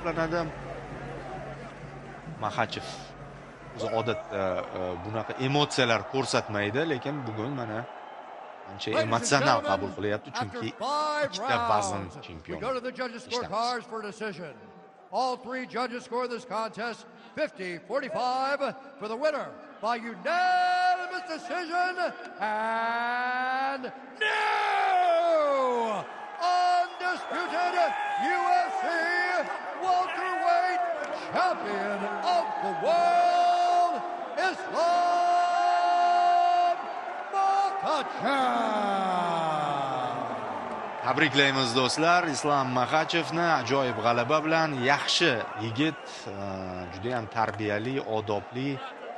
hisoblanadi. Makhachev o'zi odatda bunaqa emotsiyalar ko'rsatmaydi, lekin bugun mana ancha emotsional qabul qilyapti, chunki ikkita vazn chempioni. All three judges score this contest 50-45 for the winner by unanimous decision and new undisputed UFC welterweight champion of the world, Islam Makhachev. Tabriklaymiz do'stlar, Islom Makhachevni ajoyib g'alaba bilan. Yaxshi yigit, juda ham tarbiyali, odobli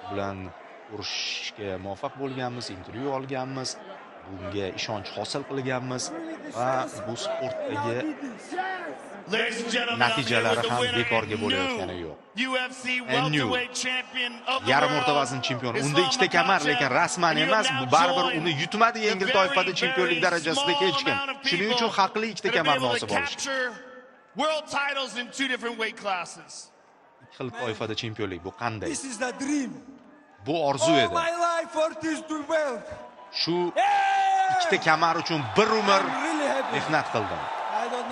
bilan ko'rishishga muvaffaq bo'lganmiz, intervyu olganmiz, bunga ishonch hosil qilganmiz va bu sportdagi natijalari ham bekorga bo'layotgani yo'q. Yarim o'rta vazn chempioni. Unda ikkita kamar, lekin rasman emas, bu baribir uni yutmadi yengil toifada chempionlik darajasida hech kim. Shuning uchun haqli ikkita kamarni olsa bo'lishdi. Ikki xil toifada chempionlik bu qanday? Bu orzu edi. Shu ikkita kamar uchun bir umr mehnat qildim.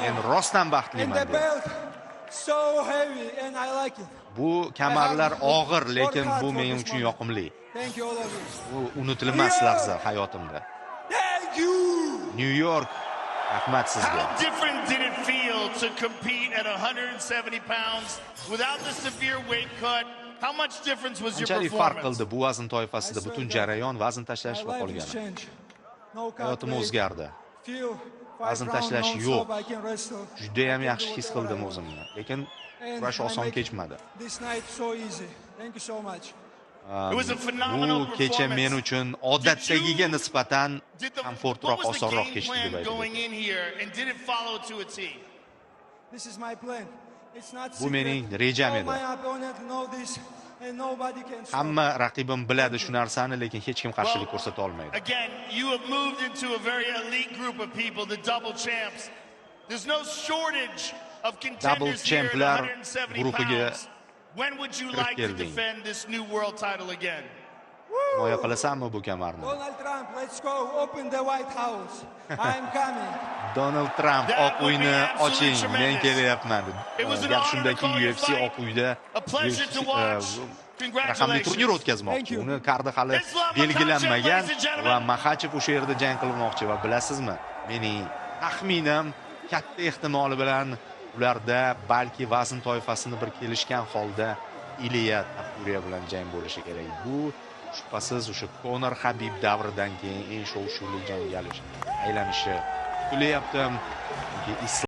Men rostdan baxtliman dedi. Bu kamarlar og'ir, lekin bu men uchun yoqimli. Bu unutilmas lahza hayotimda. New York, rahmat sizga. How different did it feel to compete at 170 pounds without the severe weight cut? How much difference was your performance? Farq performance? qildi bu vazn toifasida butun jarayon, vazn tashlash va qolgani. Hayotim o'zgardi. Vazn tashlash yo'q. Juda ham yaxshi his qildim o'zimni, lekin kurash oson kechmadi. Bu kecha men uchun odatdagiga nisbatan komfortroq, osonroq kechdi deb aytaman. Bu mening rejam edi. Hamma raqibim biladi shu narsani, lekin hech kim qarshilik ko'rsata olmaydi. Again, you have moved into a very elite group of people, the double champs. There's no shortage of contenders here at 170 pounds. When would you like to defend this new world title again? Moya qilasanmi bu kamarni? Donald Trump, let's go open the White House. I'm coming. Donald Trump, Oq uyni oching, men kelyapman. Gap shundaki, UFC Oq uyda raqamli turnir o'tkazmoqchi. Uni kardi hali belgilanmagan va Makhachev o'sha yerda jang qilmoqchi va bilasizmi, mening taxminim katta ehtimoli bilan ularda balki vazn toifasini bir kelishgan holda Ilya Topuria bilan jang bo'lishi kerak. Bu shubhasiz o'sha Conor Habib davridan keyin eng shov-shuvli jangalanishi aylanishi kutilyapti.